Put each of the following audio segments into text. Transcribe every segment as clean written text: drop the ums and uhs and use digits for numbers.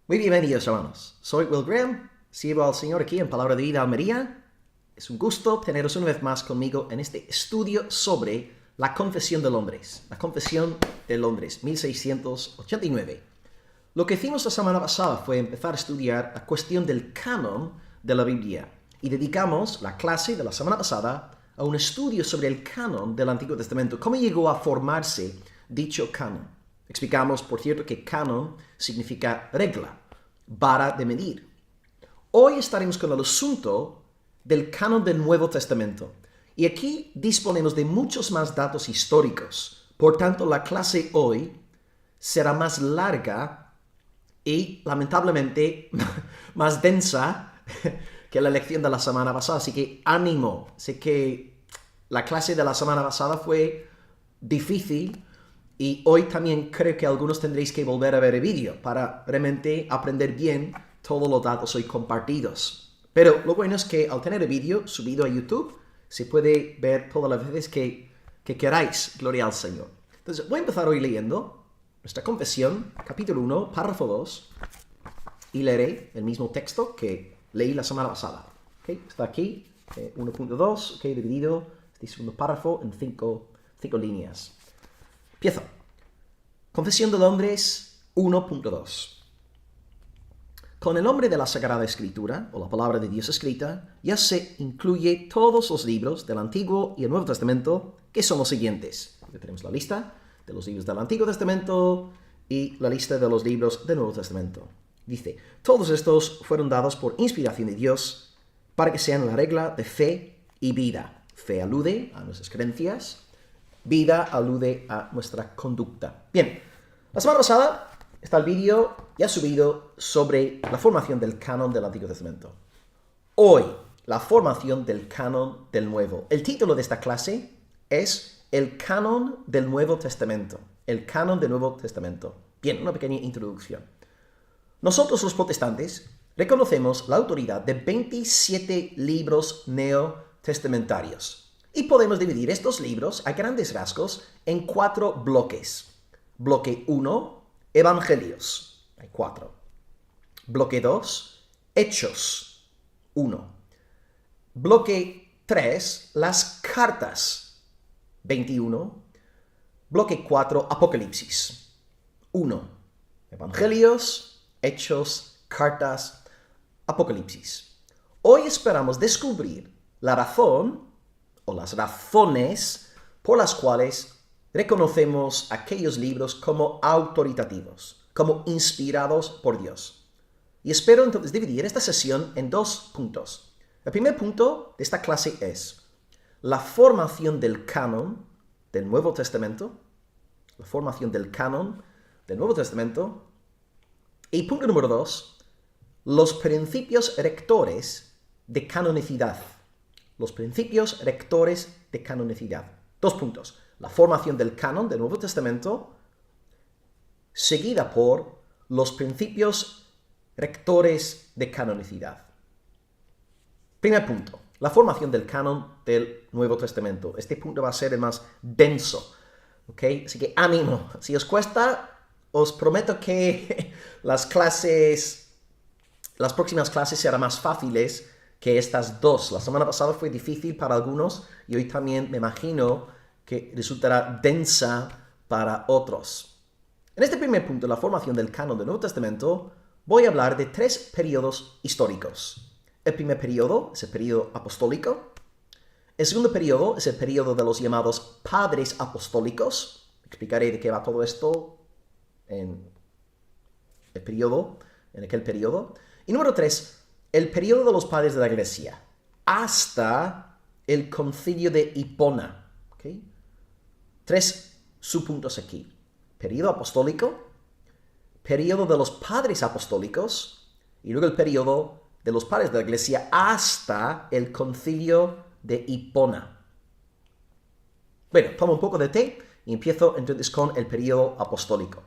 Muy bienvenidos, hermanos. Soy Will Graham, sirvo al Señor aquí en Palabra de Vida Almería. Es un gusto teneros una vez más conmigo en este estudio sobre la Confesión de Londres. La Confesión de Londres, 1689. Lo que hicimos la semana pasada fue empezar a estudiar la cuestión del canon de la Biblia. Y dedicamos la clase de la semana pasada a un estudio sobre el canon del Antiguo Testamento. ¿Cómo llegó a formarse dicho canon? Explicamos, por cierto, que canon significa regla, vara de medir. Hoy estaremos con el asunto del canon del Nuevo Testamento. Y aquí disponemos de muchos más datos históricos. Por tanto, la clase hoy será más larga y, lamentablemente, más densa que la lección de la semana pasada. Así que ánimo. Sé que la clase de la semana pasada fue difícil. Y hoy también creo que algunos tendréis que volver a ver el vídeo para realmente aprender bien todos los datos hoy compartidos. Pero lo bueno es que al tener el vídeo subido a YouTube, se puede ver todas las veces que queráis. Gloria al Señor. Entonces, voy a empezar hoy leyendo nuestra confesión, capítulo 1, párrafo 2, y leeré el mismo texto que leí la semana pasada. ¿Okay? Está aquí, 1.2, okay, dividido, este segundo párrafo en 5 líneas. Empiezo. Confesión de Londres 1.2. Con el nombre de la Sagrada Escritura, o la palabra de Dios escrita, ya se incluye todos los libros del Antiguo y el Nuevo Testamento, que son los siguientes. Aquí tenemos la lista de los libros del Antiguo Testamento y la lista de los libros del Nuevo Testamento. Dice, todos estos fueron dados por inspiración de Dios para que sean la regla de fe y vida. Fe alude a nuestras creencias. Vida alude a nuestra conducta. Bien, la semana pasada está el vídeo ya subido sobre la formación del canon del Antiguo Testamento. Hoy, la formación del canon del Nuevo. El título de esta clase es El canon del Nuevo Testamento. El canon del Nuevo Testamento. Bien, una pequeña introducción. Nosotros los protestantes reconocemos la autoridad de 27 libros neotestamentarios. Y podemos dividir estos libros a grandes rasgos en 4 bloques. Bloque 1, Evangelios. Hay 4. Bloque 2, Hechos. 1. Bloque 3, las cartas. 21. Bloque 4, Apocalipsis. 1. Evangelios, Hechos, cartas, Apocalipsis. Hoy esperamos descubrir la razón o las razones por las cuales reconocemos aquellos libros como autoritativos, como inspirados por Dios. Y espero entonces dividir esta sesión en 2 puntos. El primer punto de esta clase es la formación del canon del Nuevo Testamento, la formación del canon del Nuevo Testamento, y punto número 2, los principios rectores de canonicidad. Los principios rectores de canonicidad. 2 puntos. La formación del canon del Nuevo Testamento, seguida por los principios rectores de canonicidad. Primer punto. La formación del canon del Nuevo Testamento. Este punto va a ser el más denso. ¿Okay? Así que ánimo. Si os cuesta, os prometo que las próximas clases serán más fáciles que estas 2. La semana pasada fue difícil para algunos y hoy también me imagino que resultará densa para otros. En este primer punto, la formación del canon del Nuevo Testamento, voy a hablar de 3 periodos históricos. El primer periodo es el periodo apostólico. El segundo periodo es el periodo de los llamados padres apostólicos. Explicaré de qué va todo esto en aquel periodo. Y número 3, el periodo de los padres de la Iglesia, hasta el concilio de Hipona. ¿Okay? 3 subpuntos aquí. Periodo apostólico, periodo de los padres apostólicos, y luego el periodo de los padres de la Iglesia hasta el concilio de Hipona. Bueno, tomo un poco de té y empiezo entonces con el periodo apostólico.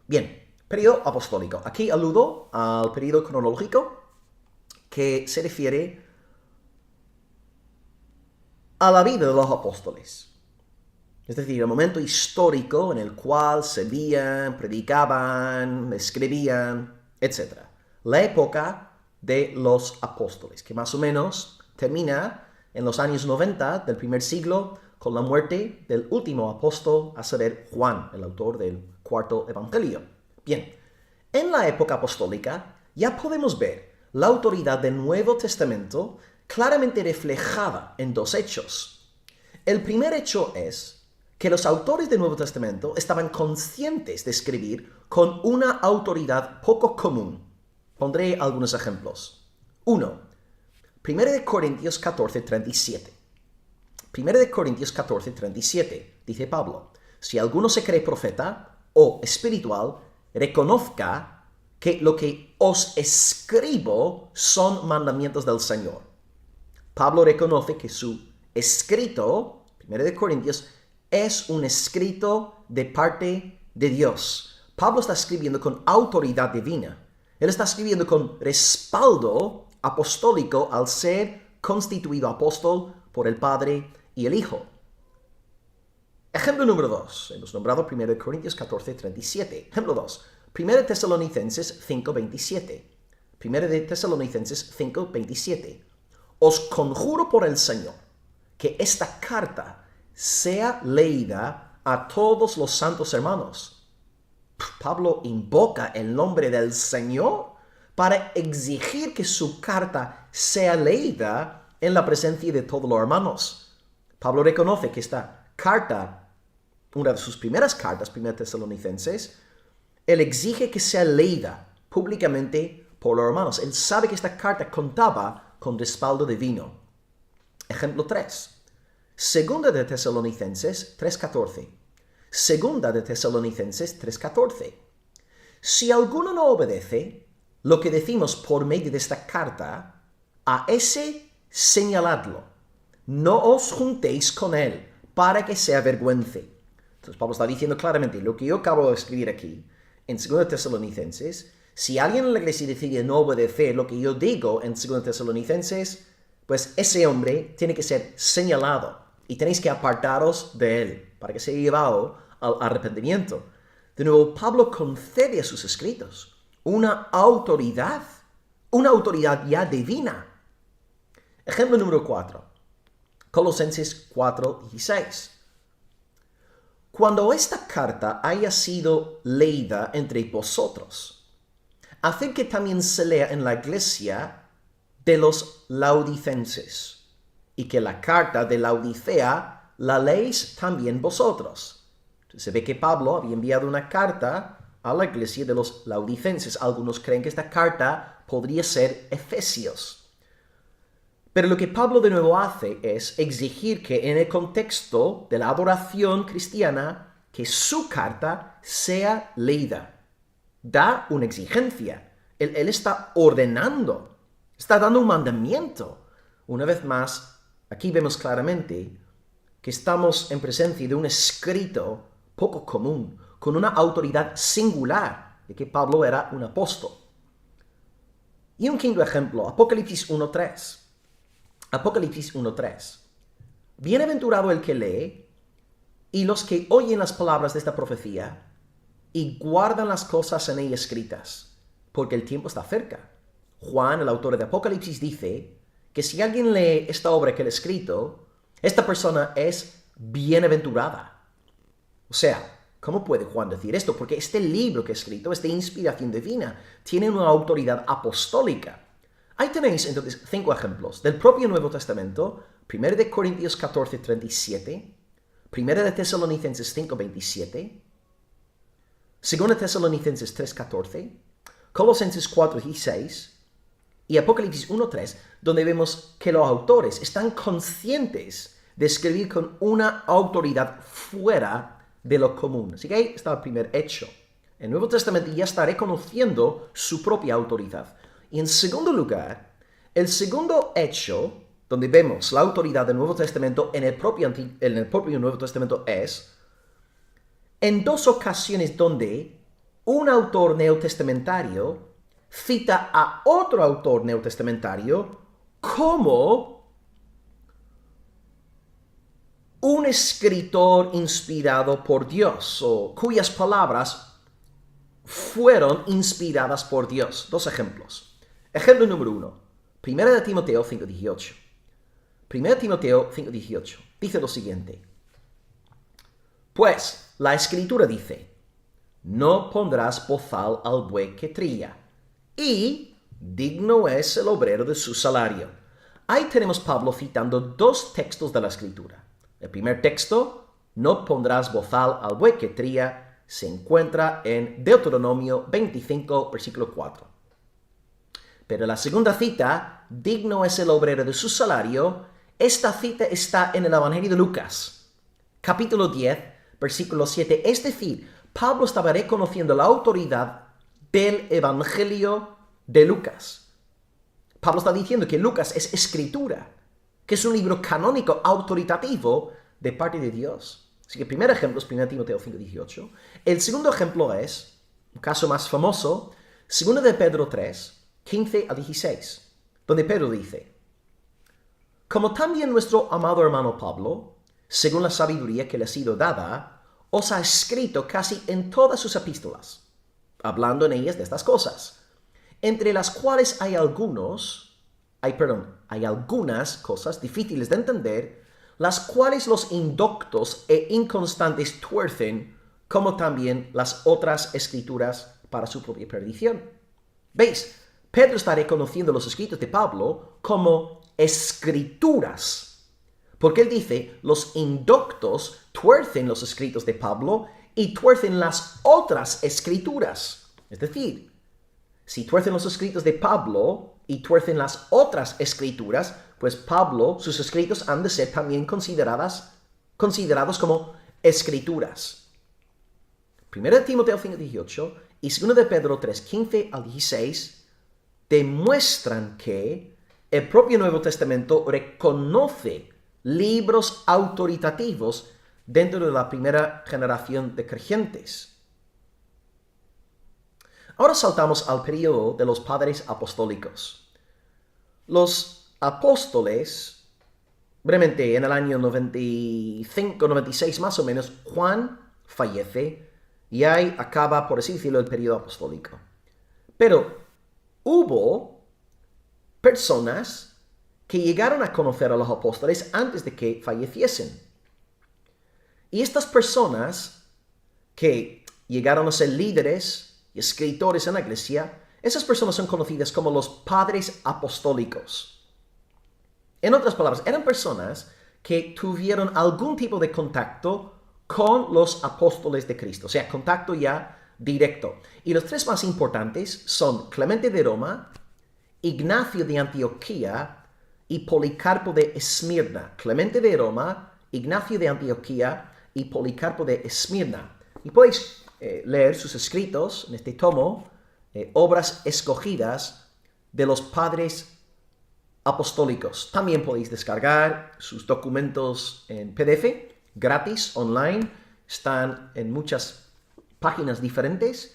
Bien. Periodo apostólico. Aquí aludo al periodo cronológico que se refiere a la vida de los apóstoles. Es decir, el momento histórico en el cual servían, predicaban, escribían, etc. La época de los apóstoles, que más o menos termina en los años 90 del primer siglo con la muerte del último apóstol, a saber, Juan, el autor del cuarto evangelio. Bien, en la época apostólica ya podemos ver la autoridad del Nuevo Testamento claramente reflejada en dos hechos. El primer hecho es que los autores del Nuevo Testamento estaban conscientes de escribir con una autoridad poco común. Pondré algunos ejemplos. 1. 1 Corintios 14:37. 1 Corintios 14:37, dice Pablo: si alguno se cree profeta o espiritual, reconozca que lo que os escribo son mandamientos del Señor. Pablo reconoce que su escrito, 1 Corintios, es un escrito de parte de Dios. Pablo está escribiendo con autoridad divina. Él está escribiendo con respaldo apostólico al ser constituido apóstol por el Padre y el Hijo. Ejemplo número 2. Hemos nombrado 1 Corintios 14:37. Ejemplo 2. 1 Tesalonicenses 5:27. 1 Tesalonicenses 5:27. Os conjuro por el Señor que esta carta sea leída a todos los santos hermanos. Pablo invoca el nombre del Señor para exigir que su carta sea leída en la presencia de todos los hermanos. Pablo reconoce que esta carta, una de sus primeras cartas, 1 Tesalonicenses, él exige que sea leída públicamente por los hermanos. Él sabe que esta carta contaba con respaldo divino. Ejemplo 3. Segunda de Tesalonicenses 3:14. Segunda de Tesalonicenses 3:14. Si alguno no obedece lo que decimos por medio de esta carta, a ese señaladlo. No os juntéis con él para que se avergüence. Entonces Pablo está diciendo claramente lo que yo acabo de escribir aquí en 2 Tesalonicenses. Si alguien en la iglesia decide no obedecer lo que yo digo en 2 Tesalonicenses, pues ese hombre tiene que ser señalado y tenéis que apartaros de él para que sea llevado al arrepentimiento. De nuevo, Pablo concede a sus escritos una autoridad ya divina. Ejemplo número 4. Colosenses 4:16. Cuando esta carta haya sido leída entre vosotros, haced que también se lea en la iglesia de los laodicenses, y que la carta de Laodicea la leéis también vosotros. Entonces se ve que Pablo había enviado una carta a la iglesia de los laodicenses. Algunos creen que esta carta podría ser Efesios. Pero lo que Pablo de nuevo hace es exigir que en el contexto de la adoración cristiana, que su carta sea leída. Da una exigencia. Él está ordenando, está dando un mandamiento. Una vez más, aquí vemos claramente que estamos en presencia de un escrito poco común, con una autoridad singular, de que Pablo era un apóstol. Y un quinto ejemplo, Apocalipsis 1:3. Apocalipsis 1:3. Bienaventurado el que lee y los que oyen las palabras de esta profecía y guardan las cosas en ella escritas, porque el tiempo está cerca. Juan, el autor de Apocalipsis, dice que si alguien lee esta obra que él ha escrito, esta persona es bienaventurada. O sea, ¿cómo puede Juan decir esto? Porque este libro que ha escrito es de inspiración divina, tiene una autoridad apostólica. Ahí tenéis entonces 5 ejemplos del propio Nuevo Testamento: 1 de Corintios 14:37, 1 de Tesalonicenses 5:27, 2 de Tesalonicenses 3:14, Colosenses 4:16 y Apocalipsis 1:3, donde vemos que los autores están conscientes de escribir con una autoridad fuera de lo común. Así que ahí está el primer hecho. El Nuevo Testamento ya está reconociendo su propia autoridad. Y en segundo lugar, el segundo hecho donde vemos la autoridad del Nuevo Testamento en el propio Nuevo Testamento es en 2 ocasiones donde un autor neotestamentario cita a otro autor neotestamentario como un escritor inspirado por Dios, o cuyas palabras fueron inspiradas por Dios. Dos ejemplos. Ejemplo número 1. 1 de Timoteo 5:18. 1 Timoteo 5:18 dice lo siguiente. Pues la Escritura dice, no pondrás bozal al buey que trilla, y digno es el obrero de su salario. Ahí tenemos Pablo citando dos textos de la Escritura. El primer texto, no pondrás bozal al buey que trilla, se encuentra en Deuteronomio 25, versículo 4. Pero la segunda cita, digno es el obrero de su salario, esta cita está en el Evangelio de Lucas, capítulo 10, versículo 7. Es decir, Pablo estaba reconociendo la autoridad del Evangelio de Lucas. Pablo está diciendo que Lucas es escritura, que es un libro canónico autoritativo de parte de Dios. Así que el primer ejemplo es 1 Timoteo 5:18. El segundo ejemplo es, un caso más famoso, 2 de Pedro 3, 15 a 16, donde Pedro dice, como también nuestro amado hermano Pablo, según la sabiduría que le ha sido dada, os ha escrito casi en todas sus epístolas, hablando en ellas de estas cosas, entre las cuales hay algunas cosas difíciles de entender, las cuales los indoctos e inconstantes tuercen, como también las otras escrituras para su propia perdición. ¿Veis? Pedro está reconociendo los escritos de Pablo como escrituras, porque él dice, los indoctos tuercen los escritos de Pablo y tuercen las otras escrituras. Es decir, si tuercen los escritos de Pablo y tuercen las otras escrituras, pues Pablo, sus escritos han de ser también considerados como escrituras. 1 Timoteo 5:18 y 2 de Pedro 3, 15 al 16 demuestran que el propio Nuevo Testamento reconoce libros autoritativos dentro de la primera generación de creyentes. Ahora saltamos al periodo de los padres apostólicos. Los apóstoles, brevemente en el año 95-96 más o menos, Juan fallece y ahí acaba, por así decirlo, el periodo apostólico. Pero hubo personas que llegaron a conocer a los apóstoles antes de que falleciesen. Y estas personas que llegaron a ser líderes y escritores en la iglesia, esas personas son conocidas como los padres apostólicos. En otras palabras, eran personas que tuvieron algún tipo de contacto con los apóstoles de Cristo, o sea, contacto ya directo. Y los tres más importantes son Clemente de Roma, Ignacio de Antioquía y Policarpo de Esmirna. Clemente de Roma, Ignacio de Antioquía y Policarpo de Esmirna. Y podéis leer sus escritos en este tomo, obras escogidas de los padres apostólicos. También podéis descargar sus documentos en PDF, gratis, online. Están en muchas páginas diferentes,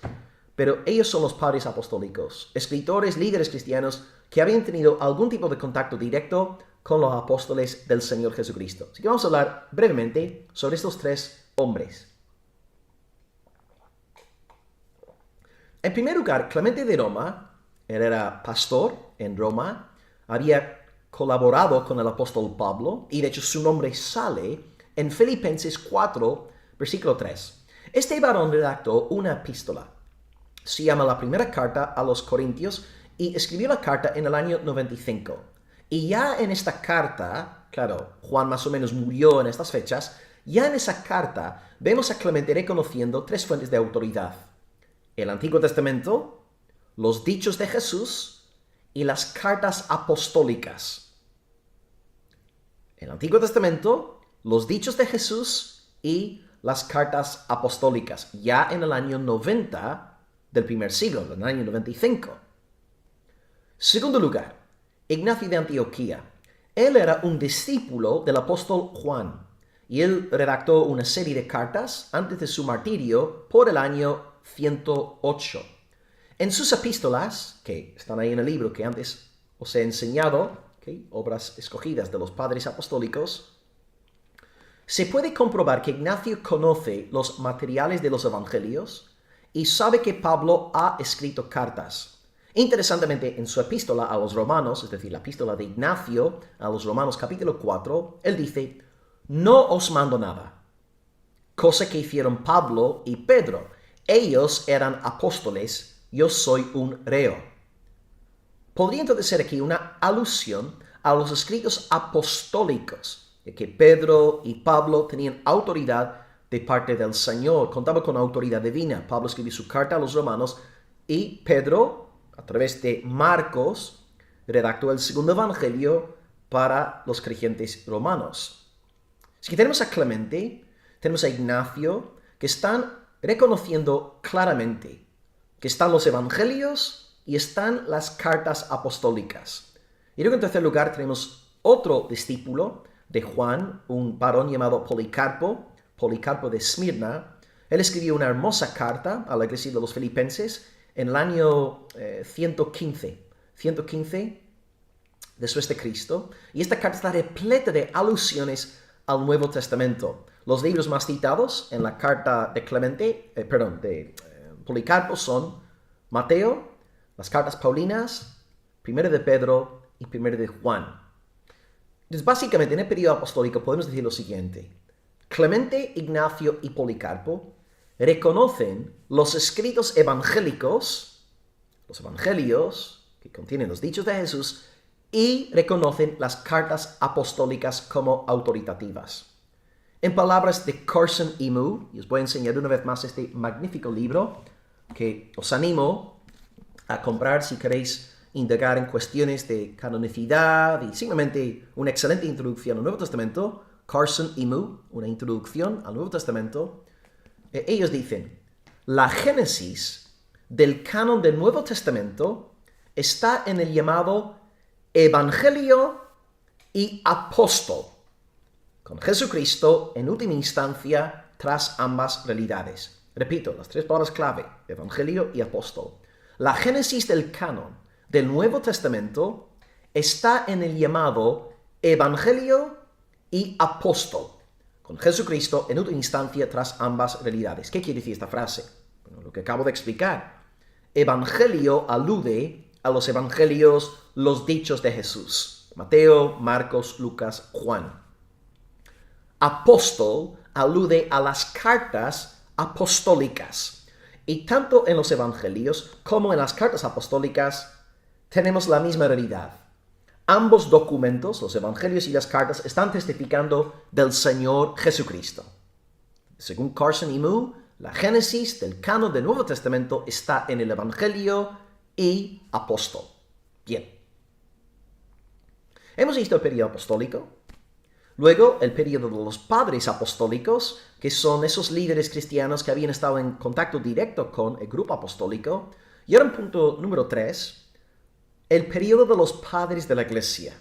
pero ellos son los padres apostólicos, escritores, líderes cristianos que habían tenido algún tipo de contacto directo con los apóstoles del Señor Jesucristo. Así que vamos a hablar brevemente sobre estos tres hombres. En primer lugar, Clemente de Roma, él era pastor en Roma, había colaborado con el apóstol Pablo, y de hecho su nombre sale en Filipenses 4, versículo 3. Este varón redactó una epístola, se llama la primera carta a los Corintios, y escribió la carta en el año 95. Y ya en esta carta, claro, Juan más o menos murió en estas fechas, ya en esa carta vemos a Clemente reconociendo tres fuentes de autoridad: el Antiguo Testamento, los dichos de Jesús y las cartas apostólicas. El Antiguo Testamento, los dichos de Jesús y las cartas apostólicas, ya en el año 90 del primer siglo, en el año 95. Segundo lugar, Ignacio de Antioquía. Él era un discípulo del apóstol Juan y él redactó una serie de cartas antes de su martirio por el año 108. En sus epístolas, que están ahí en el libro que antes os he enseñado, obras escogidas de los padres apostólicos, Se puede comprobar que Ignacio conoce los materiales de los evangelios y sabe que Pablo ha escrito cartas. Interesantemente, en su epístola a los romanos, es decir, la epístola de Ignacio a los romanos capítulo 4, él dice, no os mando nada, cosa que hicieron Pablo y Pedro. Ellos eran apóstoles, yo soy un reo. Podría entonces ser aquí una alusión a los escritos apostólicos, de que Pedro y Pablo tenían autoridad de parte del Señor, contaban con autoridad divina. Pablo escribió su carta a los romanos y Pedro, a través de Marcos, redactó el segundo evangelio para los creyentes romanos. Así que tenemos a Clemente, tenemos a Ignacio, que están reconociendo claramente que están los evangelios y están las cartas apostólicas. Y luego en tercer lugar tenemos otro discípulo de Juan, un varón llamado Policarpo de Esmirna. Él escribió una hermosa carta a la iglesia de los filipenses en el año 115 después de Cristo. Y esta carta está repleta de alusiones al Nuevo Testamento. Los libros más citados en la carta de Policarpo son Mateo, las cartas Paulinas, 1 de Pedro y 1 de Juan. Entonces, básicamente, en el periodo apostólico podemos decir lo siguiente. Clemente, Ignacio y Policarpo reconocen los escritos evangélicos, los evangelios que contienen los dichos de Jesús, y reconocen las cartas apostólicas como autoritativas. En palabras de Carson E. Moore, y os voy a enseñar una vez más este magnífico libro que os animo a comprar si queréis indagar en cuestiones de canonicidad y simplemente una excelente introducción al Nuevo Testamento. Carson E. Moore, una introducción al Nuevo Testamento. Ellos dicen, la génesis del canon del Nuevo Testamento está en el llamado Evangelio y Apóstol, con Jesucristo en última instancia tras ambas realidades. Repito, las tres palabras clave, Evangelio y Apóstol. La génesis del canon del Nuevo Testamento está en el llamado Evangelio y Apóstol, con Jesucristo en última instancia tras ambas realidades. ¿Qué quiere decir esta frase? Bueno, lo que acabo de explicar. Evangelio alude a los evangelios, los dichos de Jesús. Mateo, Marcos, Lucas, Juan. Apóstol alude a las cartas apostólicas. Y tanto en los evangelios como en las cartas apostólicas tenemos la misma realidad. Ambos documentos, los evangelios y las cartas, están testificando del Señor Jesucristo. Según Carson E. Moore, la génesis del canon del Nuevo Testamento está en el Evangelio y Apóstol. Bien. Hemos visto el periodo apostólico. Luego, el periodo de los padres apostólicos, que son esos líderes cristianos que habían estado en contacto directo con el grupo apostólico. Y ahora en punto número 3, el periodo de los padres de la iglesia.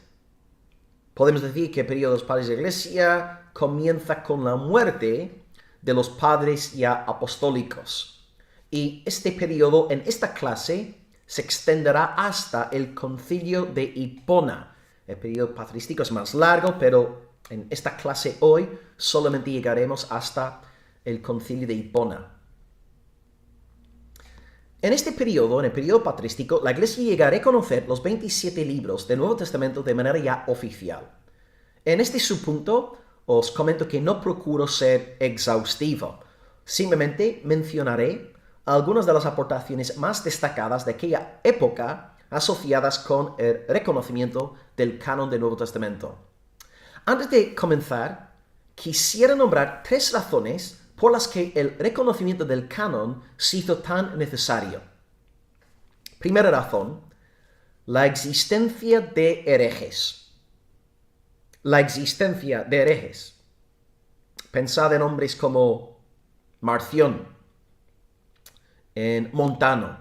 Podemos decir que el periodo de los padres de la iglesia comienza con la muerte de los padres ya apostólicos. Y este periodo en esta clase se extenderá hasta el concilio de Hipona. El periodo patrístico es más largo, pero en esta clase hoy solamente llegaremos hasta el concilio de Hipona. En este periodo, en el periodo patrístico, la iglesia llega a reconocer los 27 libros del Nuevo Testamento de manera ya oficial. En este subpunto, os comento que no procuro ser exhaustivo. Simplemente mencionaré algunas de las aportaciones más destacadas de aquella época asociadas con el reconocimiento del canon del Nuevo Testamento. Antes de comenzar, quisiera nombrar 3 razones por las que el reconocimiento del canon se hizo tan necesario. Primera razón, la existencia de herejes. La existencia de herejes. Pensad en hombres como Marción, en Montano.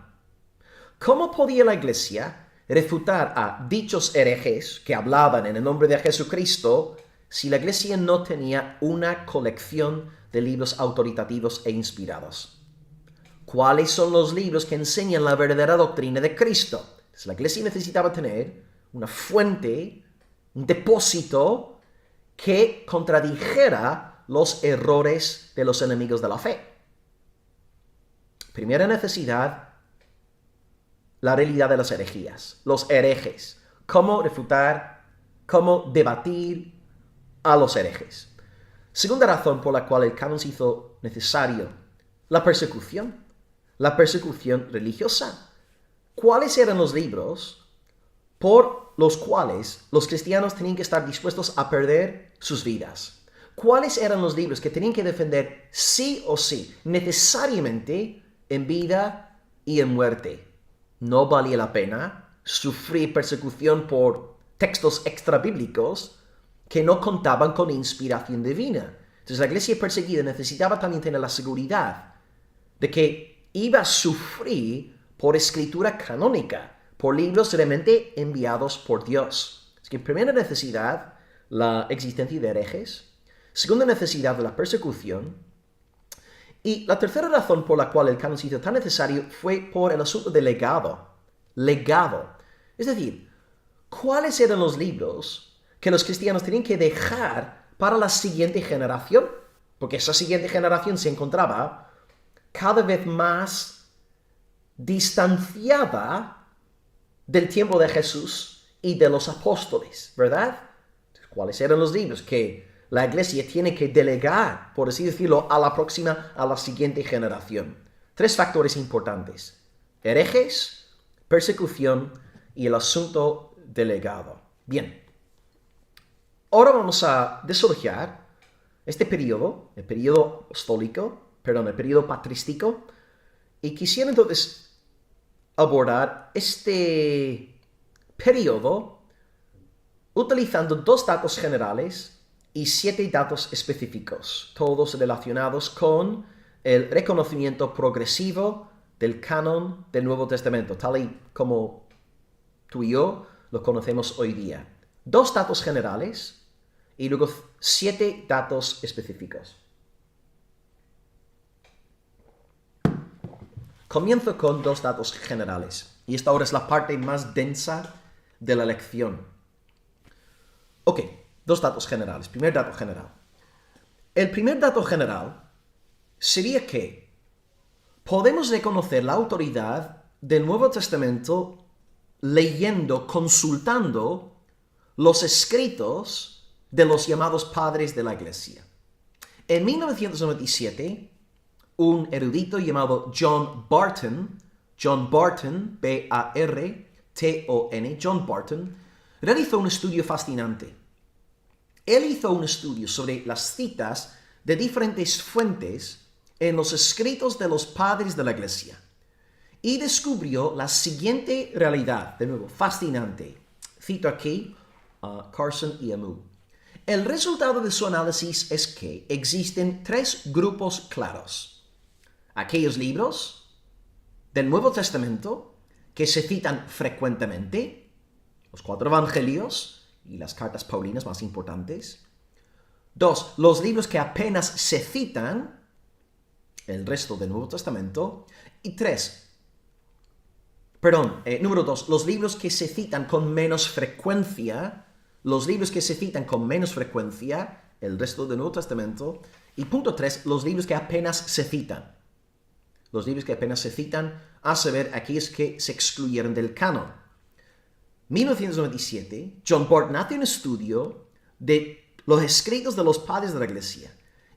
¿Cómo podía la iglesia refutar a dichos herejes que hablaban en el nombre de Jesucristo si la iglesia no tenía una colección de libros autoritativos e inspirados? ¿Cuáles son los libros que enseñan la verdadera doctrina de Cristo? Pues la iglesia necesitaba tener una fuente, un depósito que contradijera los errores de los enemigos de la fe. Primera necesidad, la realidad de las herejías, los herejes. Cómo refutar, cómo debatir a los herejes. Segunda razón por la cual el canon se hizo necesario, la persecución religiosa. ¿Cuáles eran los libros por los cuales los cristianos tenían que estar dispuestos a perder sus vidas? ¿Cuáles eran los libros que tenían que defender sí o sí, necesariamente, en vida y en muerte? No valía la pena sufrir persecución por textos extrabíblicos que no contaban con inspiración divina. Entonces la iglesia perseguida necesitaba también tener la seguridad de que iba a sufrir por escritura canónica, por libros realmente enviados por Dios. Es que primera necesidad, la existencia de herejes. Segunda necesidad, la persecución. Y la tercera razón por la cual el canon se hizo tan necesario fue por el asunto del legado. Legado. Es decir, ¿cuáles eran los libros que los cristianos tenían que dejar para la siguiente generación? Porque esa siguiente generación se encontraba cada vez más distanciada del tiempo de Jesús y de los apóstoles, ¿verdad? ¿Cuáles eran los libros que la iglesia tiene que delegar, por así decirlo, a la siguiente generación? Tres factores importantes: herejes, persecución y el asunto del legado. Bien, ahora vamos a desarrollar este periodo, el periodo el periodo patrístico, y quisiera entonces abordar este periodo utilizando 2 datos generales y 7 datos específicos, todos relacionados con el reconocimiento progresivo del canon del Nuevo Testamento, tal y como tú y yo lo conocemos hoy día. 2 datos generales y luego 7 datos específicos. Comienzo con 2 datos generales, y esta ahora es la parte más densa de la lección. Ok, 2 datos generales. Primer dato general. El primer dato general sería que podemos reconocer la autoridad del Nuevo Testamento leyendo, consultando los escritos de los llamados padres de la Iglesia. En 1997, un erudito llamado John Barton, B-A-R-T-O-N, John Barton, realizó un estudio fascinante. Él hizo un estudio sobre las citas de diferentes fuentes en los escritos de los padres de la Iglesia y descubrió la siguiente realidad, de nuevo, fascinante. Cito aquí a Carson y Amu. El resultado de su análisis es que existen 3 grupos claros. Aquellos libros del Nuevo Testamento que se citan frecuentemente, los 4 evangelios y las cartas paulinas más importantes. 2, los libros que apenas se citan, el resto del Nuevo Testamento. Y número 2, los libros que se citan con menos frecuencia, el resto del Nuevo Testamento. Y punto 3, los libros que apenas se citan. A saber, aquellos que se excluyeron del canon. 1997, John Barton hace un estudio de los escritos de los padres de la Iglesia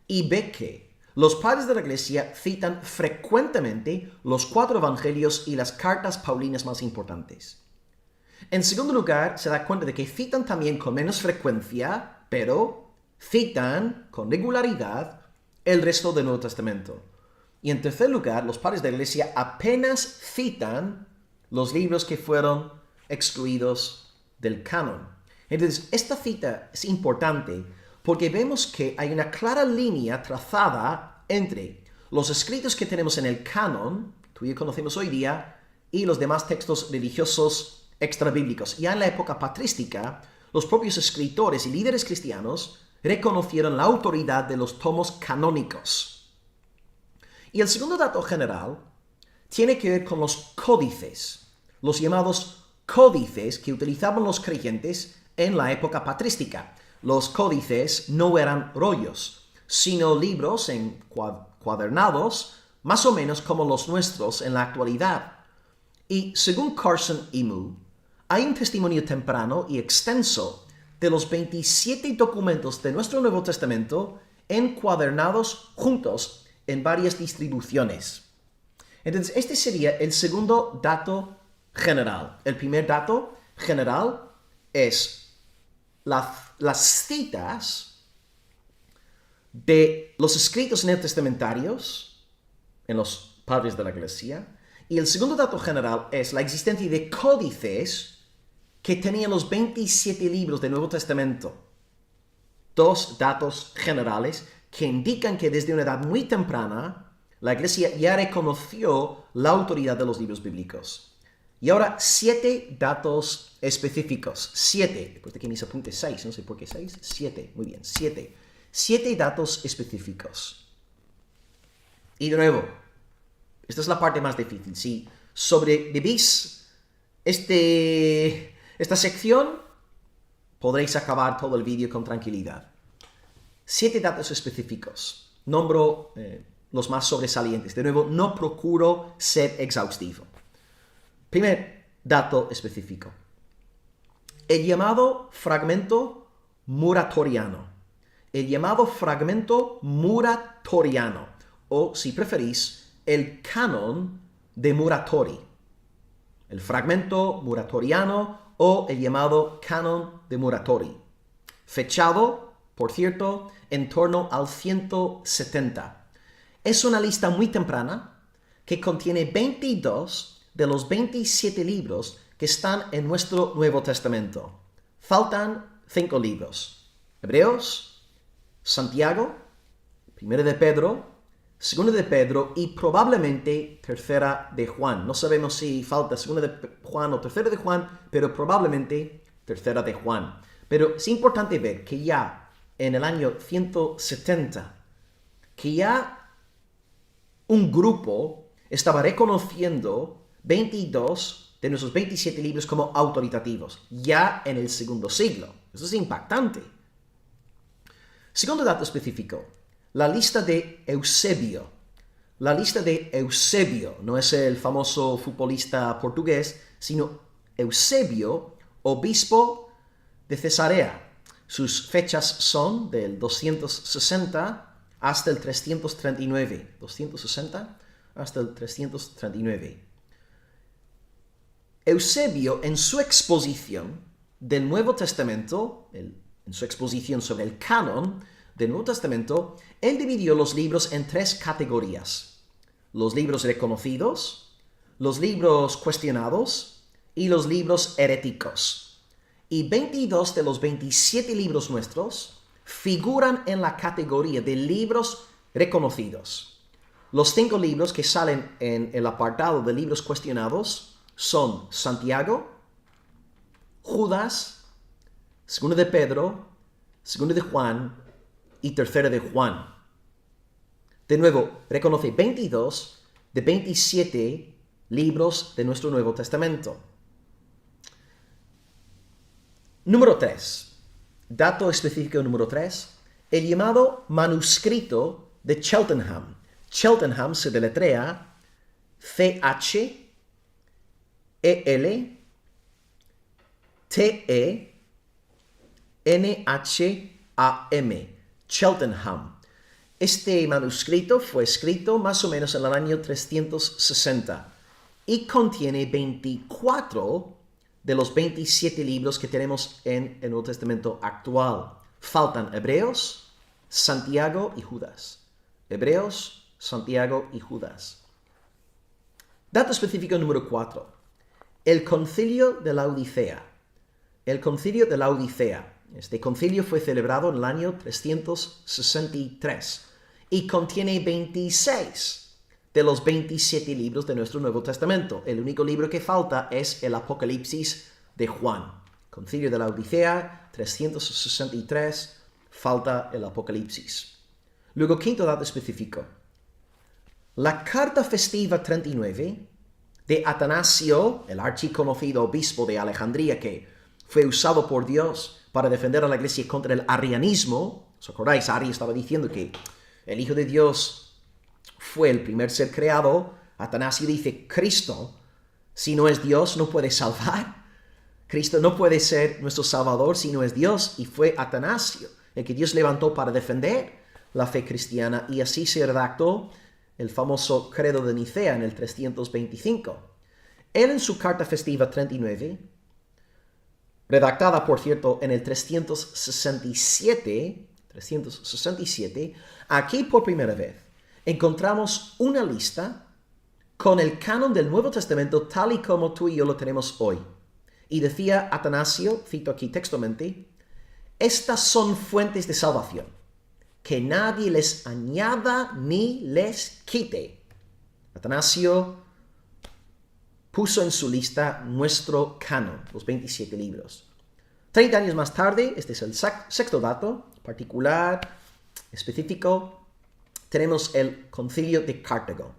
y ve que los padres de la Iglesia citan frecuentemente los 4 evangelios y las cartas paulinas más importantes. En segundo lugar, se da cuenta de que citan también con menos frecuencia, pero citan con regularidad el resto del Nuevo Testamento. Y en tercer lugar, los padres de la Iglesia apenas citan los libros que fueron excluidos del canon. Entonces, esta cita es importante porque vemos que hay una clara línea trazada entre los escritos que tenemos en el canon, tú y yo conocemos hoy día, y los demás textos religiosos extrabíblicos. Ya en la época patrística, los propios escritores y líderes cristianos reconocieron la autoridad de los tomos canónicos. Y el segundo dato general tiene que ver con los códices, los llamados códices que utilizaban los creyentes en la época patrística. Los códices no eran rollos. sino libros encuadernados, más o menos como los nuestros en la actualidad. Y según Carson y Moo, hay un testimonio temprano y extenso de los 27 documentos de nuestro Nuevo Testamento encuadernados juntos en varias distribuciones. Entonces, este sería el segundo dato general. El primer dato general es las citas de los escritos neotestamentarios en los padres de la Iglesia. Y el segundo dato general es la existencia de códices que tenían los 27 libros del Nuevo Testamento. Dos datos generales que indican que desde una edad muy temprana la Iglesia ya reconoció la autoridad de los libros bíblicos. Y ahora 7 datos específicos. 7. Después de que mis apuntes 6, no sé por qué 6. 7. Muy bien, 7. 7 datos específicos. Y de nuevo, esta es la parte más difícil. Si sobrevivís esta sección, podréis acabar todo el vídeo con tranquilidad. 7 datos específicos. Nombro los más sobresalientes. De nuevo, no procuro ser exhaustivo. Primer dato específico. El llamado fragmento muratoriano. El llamado fragmento muratoriano. O, si preferís, el canon de Muratori. El fragmento muratoriano o el llamado canon de Muratori. Fechado, por cierto, en torno al 170. Es una lista muy temprana que contiene 22 de los 27 libros que están en nuestro Nuevo Testamento. Faltan 5 libros. Hebreos, Santiago, Primero de Pedro, Segundo de Pedro y probablemente Tercera de Juan. No sabemos si falta Segunda de Juan o Tercera de Juan, pero probablemente Tercera de Juan. Pero es importante ver que ya en el año 170, que ya un grupo estaba reconociendo 22 de nuestros 27 libros como autoritativos, ya en el segundo siglo. Eso es impactante. Segundo dato específico, la lista de Eusebio. La lista de Eusebio, no es el famoso futbolista portugués, sino Eusebio, obispo de Cesarea. Sus fechas son del 260 hasta el 339. 260 hasta el 339. Eusebio, en su exposición del Nuevo Testamento, en su exposición sobre el canon del Nuevo Testamento, él dividió los libros en 3 categorías. Los libros reconocidos, los libros cuestionados y los libros heréticos. Y 22 de los 27 libros nuestros figuran en la categoría de libros reconocidos. Los 5 libros que salen en el apartado de libros cuestionados son Santiago, Judas, Segundo de Pedro, Segundo de Juan y Tercera de Juan. De nuevo, reconoce 22 de 27 libros de nuestro Nuevo Testamento. Número 3. Dato específico número 3. El llamado manuscrito de Cheltenham. Cheltenham se deletrea C-H-E-L-T-E-N-H-A-M. Cheltenham. Este manuscrito fue escrito más o menos en el año 360 y contiene 24 de los 27 libros que tenemos en el Nuevo Testamento actual. Faltan Hebreos, Santiago y Judas. Hebreos, Santiago y Judas. Dato específico número 4. El Concilio de la Odisea. El Concilio de la Odisea. Este concilio fue celebrado en el año 363 y contiene 26 de los 27 libros de nuestro Nuevo Testamento. El único libro que falta es el Apocalipsis de Juan. Concilio de la Odisea, 363, falta el Apocalipsis. Luego, quinto dato específico. La carta festiva 39 de Atanasio, el archiconocido obispo de Alejandría que fue usado por Dios para defender a la iglesia contra el arrianismo, ¿Os acordáis? Ari estaba diciendo que el Hijo de Dios fue el primer ser creado. Atanasio dice, Cristo, si no es Dios, no puede salvar. Cristo no puede ser nuestro Salvador si no es Dios. Y fue Atanasio el que Dios levantó para defender la fe cristiana. Y así se redactó el famoso Credo de Nicea en el 325. Él en su carta festiva 39, redactada por cierto en el 367, aquí por primera vez encontramos una lista con el canon del Nuevo Testamento tal y como tú y yo lo tenemos hoy. Y decía Atanasio, cito aquí textualmente, estas son fuentes de salvación, que nadie les añada ni les quite. Atanasio puso en su lista nuestro canon, los 27 libros. 30 años más tarde, este es el sexto dato, particular, específico, tenemos el Concilio de Cartago.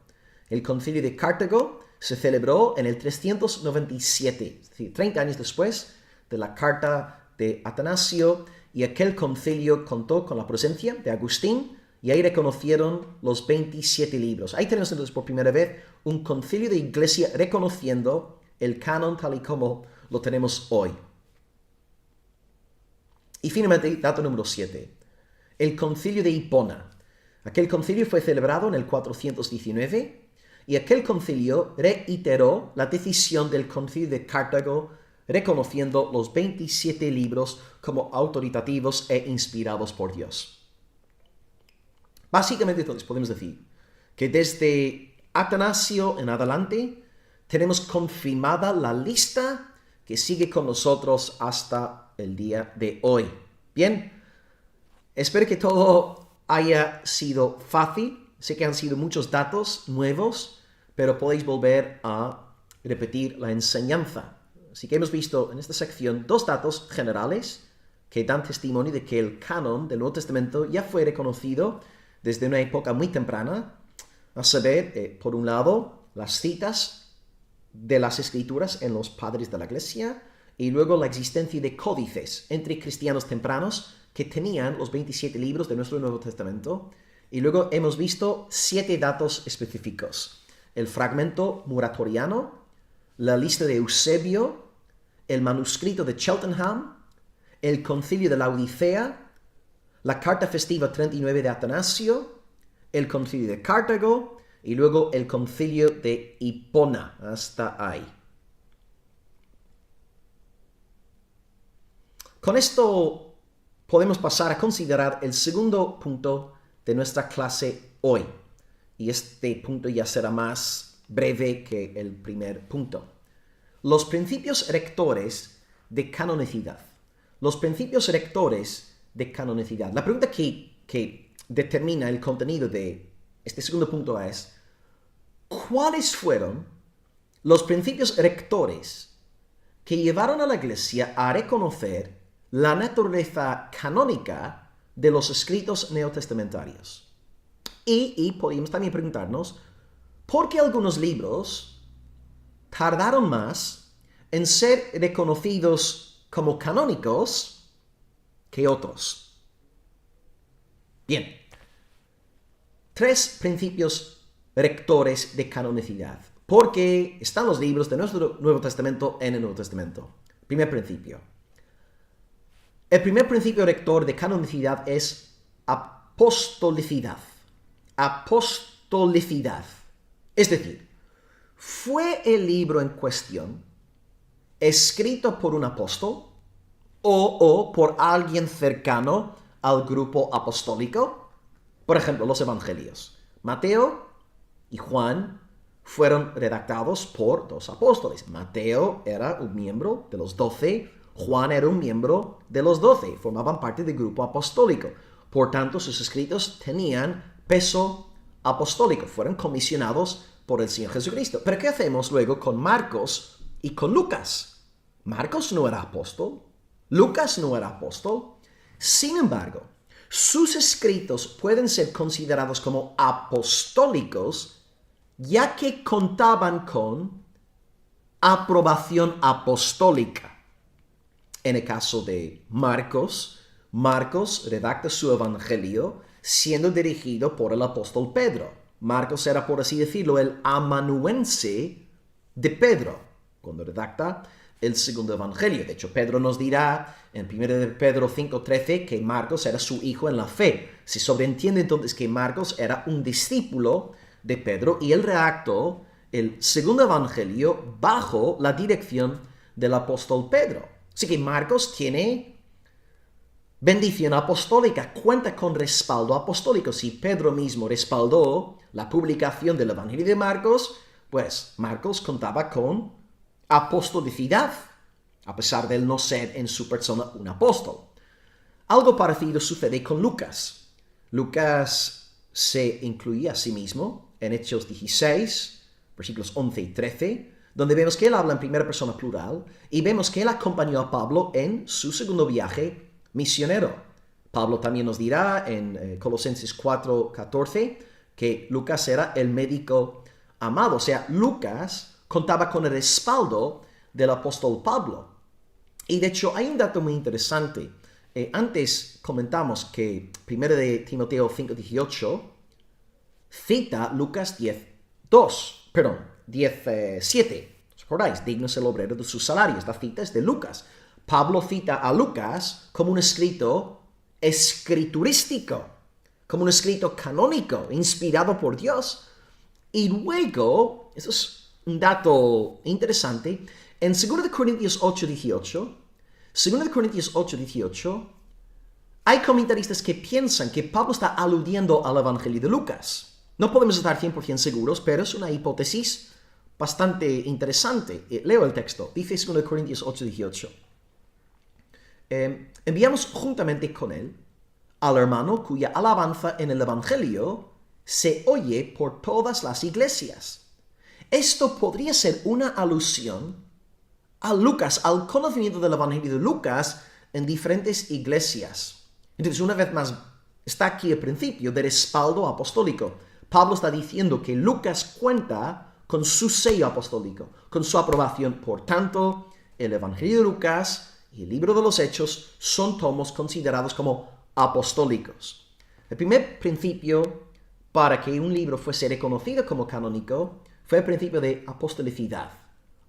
El Concilio de Cartago se celebró en el 397, es decir, 30 años después de la carta de Atanasio, y aquel concilio contó con la presencia de Agustín, y ahí reconocieron los 27 libros. Ahí tenemos entonces por primera vez un concilio de iglesia reconociendo el canon tal y como lo tenemos hoy. Y finalmente, dato número 7, el concilio de Hipona. Aquel concilio fue celebrado en el 419 y aquel concilio reiteró la decisión del concilio de Cartago reconociendo los 27 libros como autoritativos e inspirados por Dios. Básicamente entonces podemos decir que desde Atanasio en adelante tenemos confirmada la lista que sigue con nosotros hasta el día de hoy. Bien, espero que todo haya sido fácil. Sé que han sido muchos datos nuevos, pero podéis volver a repetir la enseñanza. Así que hemos visto en esta sección dos datos generales que dan testimonio de que el canon del Nuevo Testamento ya fue reconocido desde una época muy temprana, a saber, por un lado, las citas de las Escrituras en los padres de la Iglesia, y luego la existencia de códices entre cristianos tempranos que tenían los 27 libros de nuestro Nuevo Testamento. Y luego hemos visto 7 datos específicos: el fragmento muratoriano, la lista de Eusebio, el manuscrito de Cheltenham, el concilio de la Odisea, la carta festiva 39 de Atanasio, el concilio de Cartago y luego el concilio de Hipona. Hasta ahí. Con esto podemos pasar a considerar el segundo punto de nuestra clase hoy. Y este punto ya será más breve que el primer punto. Los principios rectores de canonicidad. Los principios rectores de canonicidad. La pregunta que determina el contenido de este segundo punto es: ¿cuáles fueron los principios rectores que llevaron a la Iglesia a reconocer la naturaleza canónica de los escritos neotestamentarios? Y podemos también preguntarnos, ¿por qué algunos libros tardaron más en ser reconocidos como canónicos que otros? Bien, 3 principios rectores de canonicidad. ¿Por qué están los libros de nuestro Nuevo Testamento en el Nuevo Testamento? Primer principio. El primer principio rector de canonicidad es apostolicidad. Apostolicidad. Es decir, ¿fue el libro en cuestión escrito por un apóstol o por alguien cercano al grupo apostólico? Por ejemplo, los evangelios. Mateo y Juan fueron redactados por 2 apóstoles. Mateo era un miembro de los 12, Juan era un miembro de los 12, formaban parte del grupo apostólico. Por tanto, sus escritos tenían peso apostólico, fueron comisionados por el Señor Jesucristo. Pero ¿qué hacemos luego con Marcos y con Lucas? Marcos no era apóstol, Lucas no era apóstol. Sin embargo, sus escritos pueden ser considerados como apostólicos ya que contaban con aprobación apostólica. En el caso de Marcos, Marcos redacta su evangelio siendo dirigido por el apóstol Pedro. Marcos era, por así decirlo, el amanuense de Pedro cuando redacta el segundo evangelio. De hecho, Pedro nos dirá en 1 de Pedro 5:13 que Marcos era su hijo en la fe. Se sobreentiende entonces que Marcos era un discípulo de Pedro y él redactó el segundo evangelio bajo la dirección del apóstol Pedro. Así que Marcos tiene bendición apostólica, cuenta con respaldo apostólico. Si Pedro mismo respaldó la publicación del evangelio de Marcos, pues Marcos contaba con apostolicidad, a pesar de él no ser en su persona un apóstol. Algo parecido sucede con Lucas. Lucas se incluía a sí mismo en Hechos 16, versículos 11 y 13, donde vemos que él habla en primera persona plural y vemos que él acompañó a Pablo en su segundo viaje misionero. Pablo también nos dirá en Colosenses 4:14 que Lucas era el médico amado. O sea, Lucas contaba con el respaldo del apóstol Pablo. Y de hecho hay un dato muy interesante. Antes comentamos que 1 de Timoteo 5:18 cita Lucas 10:7. ¿Os acordáis? Digno es el obrero de su salario. Esta cita es de Lucas. Pablo cita a Lucas como un escrito escriturístico, como un escrito canónico, inspirado por Dios. Y luego, eso es un dato interesante, en 2 Corintios 8:18, hay comentaristas que piensan que Pablo está aludiendo al Evangelio de Lucas. No podemos estar 100% seguros, pero es una hipótesis bastante interesante. Leo el texto. Dice 2 Corintios 8:18. Enviamos juntamente con él al hermano cuya alabanza en el Evangelio se oye por todas las iglesias. Esto podría ser una alusión a Lucas, al conocimiento del Evangelio de Lucas en diferentes iglesias. Entonces, una vez más, está aquí el principio de respaldo apostólico. Pablo está diciendo que Lucas cuenta con su sello apostólico, con su aprobación. Por tanto, el Evangelio de Lucas y el libro de los Hechos son tomos considerados como apostólicos. El primer principio para que un libro fuese reconocido como canónico fue el principio de apostolicidad.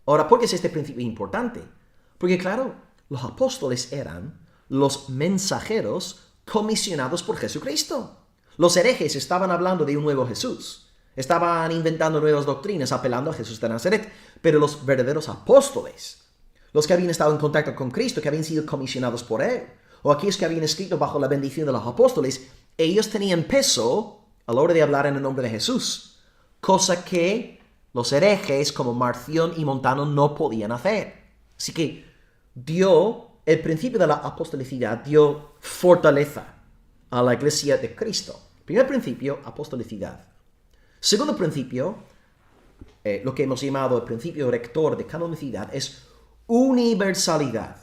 Ahora, ¿por qué es este principio importante? Porque, claro, los apóstoles eran los mensajeros comisionados por Jesucristo. Los herejes estaban hablando de un nuevo Jesús. Estaban inventando nuevas doctrinas, apelando a Jesús de Nazaret. Pero los verdaderos apóstoles, los que habían estado en contacto con Cristo, que habían sido comisionados por Él, o aquellos que habían escrito bajo la bendición de los apóstoles, ellos tenían peso a la hora de hablar en el nombre de Jesús, cosa que los herejes como Marción y Montano no podían hacer. Así que el principio de la apostolicidad dio fortaleza a la iglesia de Cristo. Primer principio, apostolicidad. Segundo principio, lo que hemos llamado el principio rector de canonicidad, es universalidad.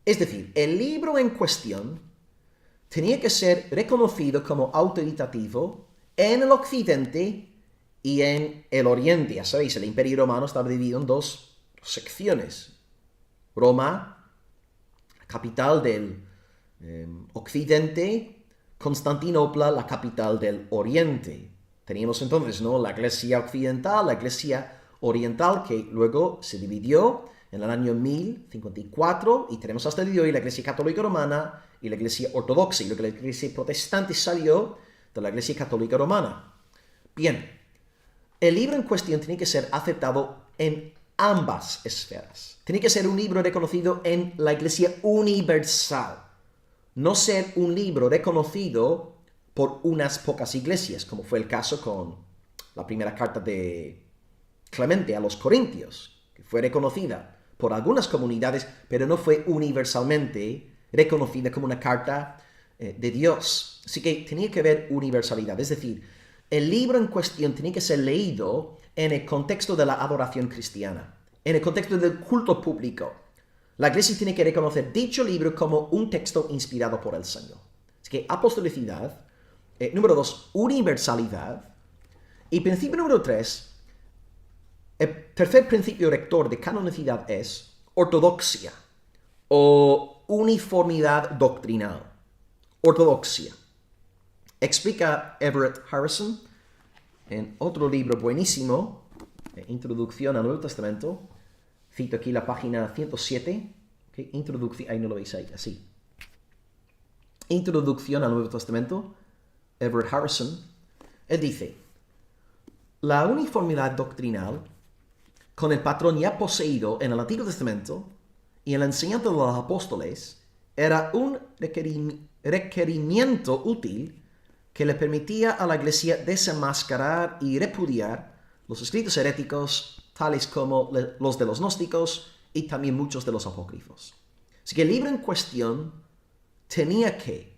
Es decir, el libro en cuestión tenía que ser reconocido como autoritativo en el Occidente y en el Oriente. Ya sabéis, el Imperio Romano estaba dividido en dos secciones. Roma, la capital del Occidente, Constantinopla, la capital del Oriente. Teníamos entonces, la iglesia occidental, la iglesia oriental, que luego se dividió en el año 1054, y tenemos hasta el día de hoy la iglesia católica romana y la iglesia ortodoxa, y luego la iglesia protestante salió de la iglesia católica romana. Bien, el libro en cuestión tiene que ser aceptado en ambas esferas. Tiene que ser un libro reconocido en la iglesia universal, no ser un libro reconocido por unas pocas iglesias, como fue el caso con la primera carta de Clemente a los Corintios, que fue reconocida por algunas comunidades, pero no fue universalmente reconocida como una carta de Dios. Así que tenía que haber universalidad, es decir, el libro en cuestión tenía que ser leído en el contexto de la adoración cristiana, en el contexto del culto público. La iglesia tiene que reconocer dicho libro como un texto inspirado por el Señor. Así que apostolicidad. Número 2, universalidad. Y principio número 3, el tercer principio rector de canonicidad es ortodoxia o uniformidad doctrinal, ortodoxia. Explica Everett Harrison en otro libro buenísimo, Introducción al Nuevo Testamento. Cito aquí la página 107. Okay, ahí no lo veis ahí, así. Introducción al Nuevo Testamento, Everett Harrison. Él dice, la uniformidad doctrinal con el patrón ya poseído en el Antiguo Testamento y en la enseñanza de los apóstoles era un requerimiento útil que le permitía a la Iglesia desenmascarar y repudiar los escritos heréticos, tales como los de los gnósticos y también muchos de los apócrifos. Así que el libro en cuestión tenía que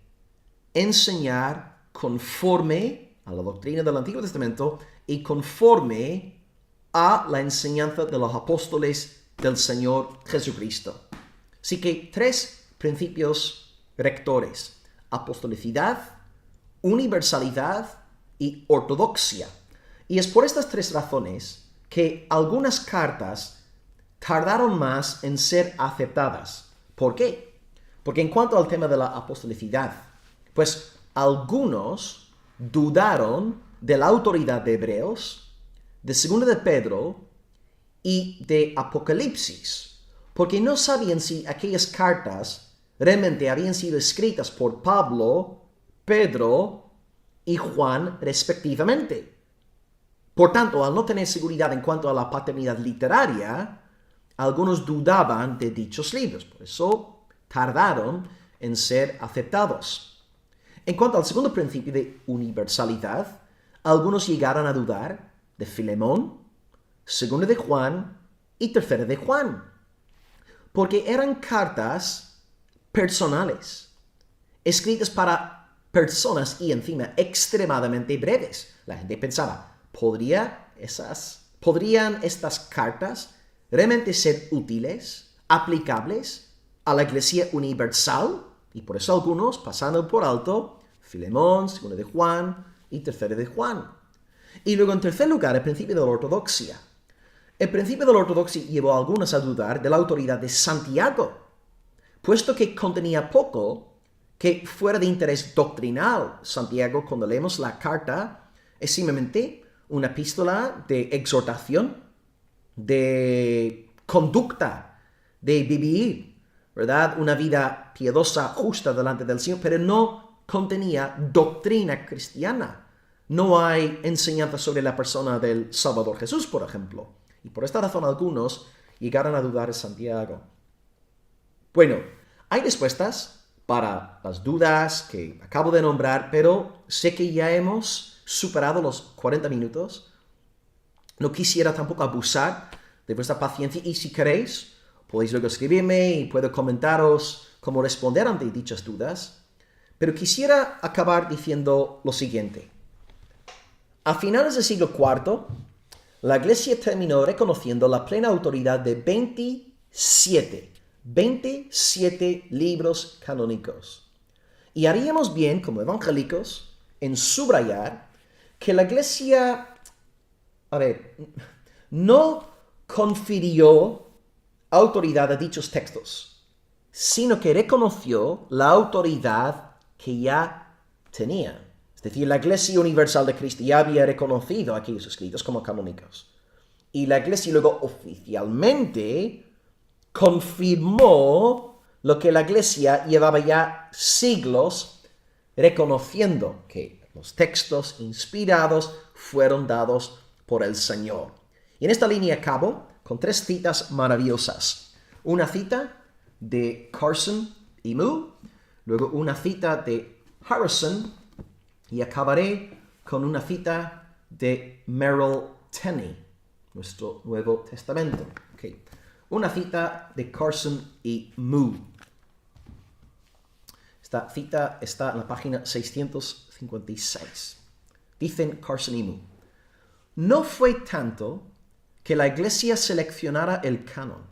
enseñar conforme a la doctrina del Antiguo Testamento y conforme a la enseñanza de los apóstoles del Señor Jesucristo. Así que 3 principios rectores: apostolicidad, universalidad y ortodoxia. Y es por estas 3 razones que algunas cartas tardaron más en ser aceptadas. ¿Por qué? Porque en cuanto al tema de la apostolicidad, pues algunos dudaron de la autoridad de Hebreos, de 2 de Pedro y de Apocalipsis, porque no sabían si aquellas cartas realmente habían sido escritas por Pablo, Pedro y Juan respectivamente. Por tanto, al no tener seguridad en cuanto a la paternidad literaria, algunos dudaban de dichos libros. Por eso tardaron en ser aceptados. En cuanto al segundo principio de universalidad, algunos llegaron a dudar de Filemón, 2 de Juan y 3 de Juan, porque eran cartas personales, escritas para personas y encima extremadamente breves. La gente pensaba, ¿podrían estas cartas realmente ser útiles, aplicables a la Iglesia universal? Y por eso algunos pasaron por alto Filemón, 2 de Juan y 3 de Juan. Y luego, en tercer lugar, el principio de la ortodoxia. El principio de la ortodoxia llevó a algunos a dudar de la autoridad de Santiago, puesto que contenía poco que fuera de interés doctrinal. Santiago, cuando leemos la carta, es simplemente una epístola de exhortación, de conducta, de vivir, ¿verdad? Una vida piadosa, justa delante del Señor, pero no contenía doctrina cristiana. No hay enseñanza sobre la persona del Salvador Jesús, por ejemplo. Y por esta razón algunos llegaron a dudar de Santiago. Bueno, hay respuestas para las dudas que acabo de nombrar, pero sé que ya hemos superado los 40 minutos. No quisiera tampoco abusar de vuestra paciencia y si queréis, podéis luego escribirme y puedo comentaros cómo responder ante dichas dudas. Pero quisiera acabar diciendo lo siguiente. A finales del siglo IV, la Iglesia terminó reconociendo la plena autoridad de 27 libros canónicos. Y haríamos bien, como evangélicos, en subrayar que la Iglesia, no confirió autoridad a dichos textos, sino que reconoció la autoridad que ya tenía. Es decir, la Iglesia Universal de Cristo ya había reconocido aquellos escritos como canónicos. Y la Iglesia luego oficialmente confirmó lo que la Iglesia llevaba ya siglos reconociendo, que los textos inspirados fueron dados por el Señor. Y en esta línea acabo con 3 citas maravillosas. Una cita de Carson y Moore, luego una cita de Harrison, y acabaré con una cita de Merrill Tenney, nuestro Nuevo Testamento. Okay. Una cita de Carson y Moore. Esta cita está en la página 656. Dicen Carson y Moore: no fue tanto que la Iglesia seleccionara el canon,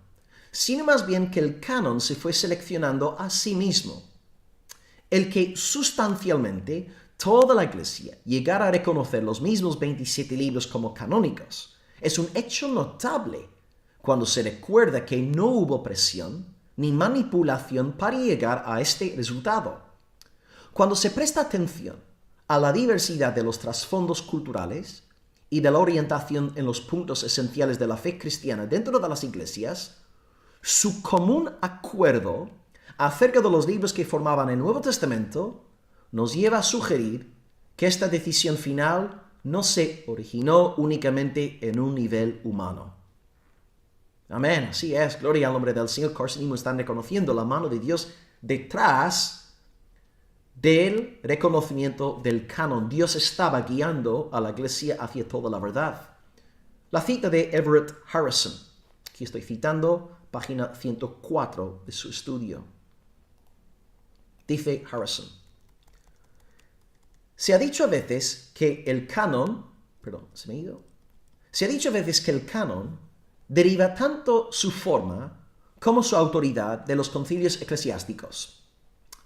sino más bien que el canon se fue seleccionando a sí mismo. El que sustancialmente toda la Iglesia llegara a reconocer los mismos 27 libros como canónicos es un hecho notable cuando se recuerda que no hubo presión ni manipulación para llegar a este resultado. Cuando se presta atención a la diversidad de los trasfondos culturales y de la orientación en los puntos esenciales de la fe cristiana dentro de las iglesias, su común acuerdo acerca de los libros que formaban el Nuevo Testamento nos lleva a sugerir que esta decisión final no se originó únicamente en un nivel humano. Amén, así es, gloria al nombre del Señor. Carson y Moore están reconociendo la mano de Dios detrás del reconocimiento del canon. Dios estaba guiando a la iglesia hacia toda la verdad. La cita de Everett Harrison, aquí estoy citando página 104 de su estudio. Dice Harrison: se ha dicho a veces que el canon deriva tanto su forma como su autoridad de los concilios eclesiásticos,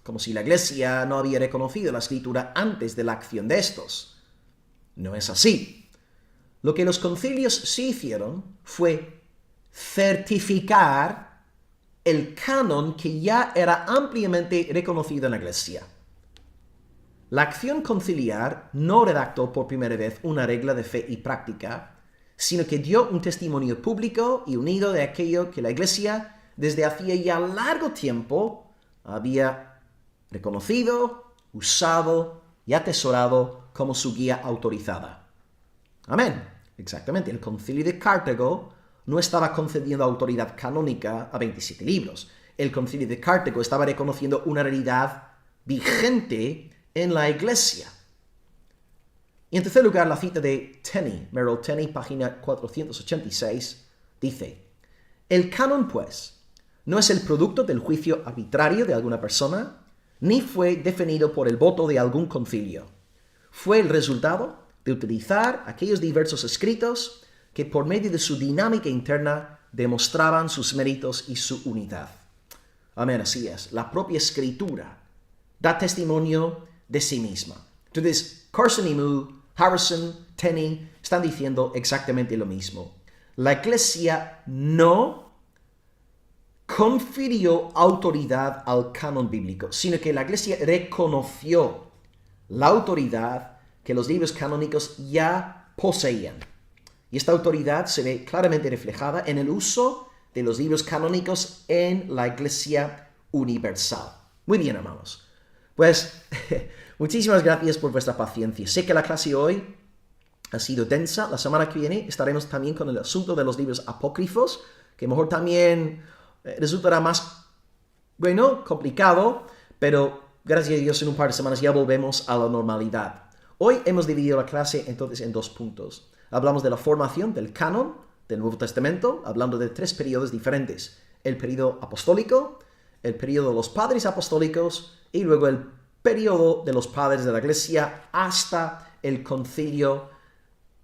como si la Iglesia no había reconocido la Escritura antes de la acción de estos. No es así. Lo que los concilios sí hicieron fue certificar el canon que ya era ampliamente reconocido en la Iglesia. La acción conciliar no redactó por primera vez una regla de fe y práctica, sino que dio un testimonio público y unido de aquello que la Iglesia desde hacía ya largo tiempo había reconocido, usado y atesorado como su guía autorizada. Amén. Exactamente. El Concilio de Cartago no estaba concediendo autoridad canónica a 27 libros. El Concilio de Cartago estaba reconociendo una realidad vigente en la Iglesia. Y en tercer lugar, la cita de Tenney, Merrill Tenney, página 486, dice: el canon, pues, no es el producto del juicio arbitrario de alguna persona, ni fue definido por el voto de algún concilio. Fue el resultado de utilizar aquellos diversos escritos que por medio de su dinámica interna demostraban sus méritos y su unidad. Amén, así es. La propia Escritura da testimonio de sí misma. Entonces, Carson y Moore, Harrison, Tenney están diciendo exactamente lo mismo. La Iglesia no confirió autoridad al canon bíblico, sino que la Iglesia reconoció la autoridad que los libros canónicos ya poseían. Y esta autoridad se ve claramente reflejada en el uso de los libros canónicos en la Iglesia universal. Muy bien, hermanos. Pues, muchísimas gracias por vuestra paciencia. Sé que la clase hoy ha sido densa. La semana que viene estaremos también con el asunto de los libros apócrifos, que mejor también resultará más, complicado, pero gracias a Dios en un par de semanas ya volvemos a la normalidad. Hoy hemos dividido la clase entonces en 2 puntos. Hablamos de la formación del canon del Nuevo Testamento, hablando de 3 periodos diferentes. El periodo apostólico, el periodo de los padres apostólicos y luego el periodo de los padres de la Iglesia hasta el concilio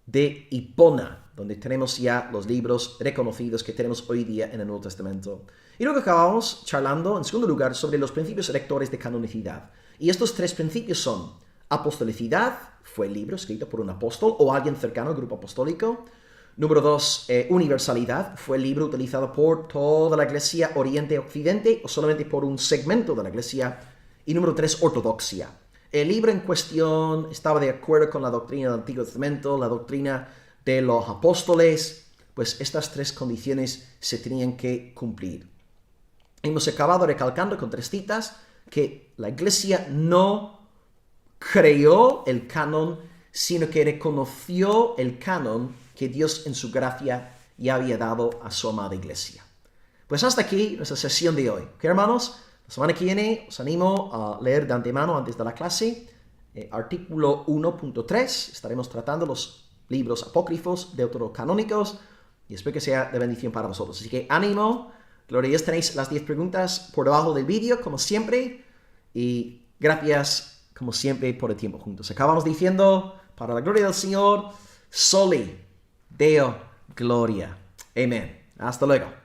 de Hipona, donde tenemos ya los libros reconocidos que tenemos hoy día en el Nuevo Testamento. Y luego acabamos charlando, en segundo lugar, sobre los principios rectores de canonicidad. Y estos 3 principios son: apostolicidad, fue el libro escrito por un apóstol o alguien cercano al grupo apostólico. Número 2, universalidad, fue el libro utilizado por toda la Iglesia, Oriente, Occidente, o solamente por un segmento de la Iglesia. Y número 3, ortodoxia. El libro en cuestión estaba de acuerdo con la doctrina del Antiguo Testamento, la doctrina de los apóstoles, pues estas 3 condiciones se tenían que cumplir. Hemos acabado recalcando con 3 citas que la Iglesia no creó el canon, sino que reconoció el canon que Dios en su gracia ya había dado a su amada Iglesia. Pues hasta aquí nuestra sesión de hoy. ¿Ok, hermanos? La semana que viene os animo a leer de antemano antes de la clase artículo 1.3. Estaremos tratando los libros apócrifos, deuterocanónicos, y espero que sea de bendición para vosotros. Así que ánimo, gloria a Dios. Tenéis las 10 preguntas por debajo del vídeo, como siempre, y gracias, como siempre, por el tiempo juntos. Acabamos diciendo, para la gloria del Señor, Soli Deo Gloria. Amén. Hasta luego.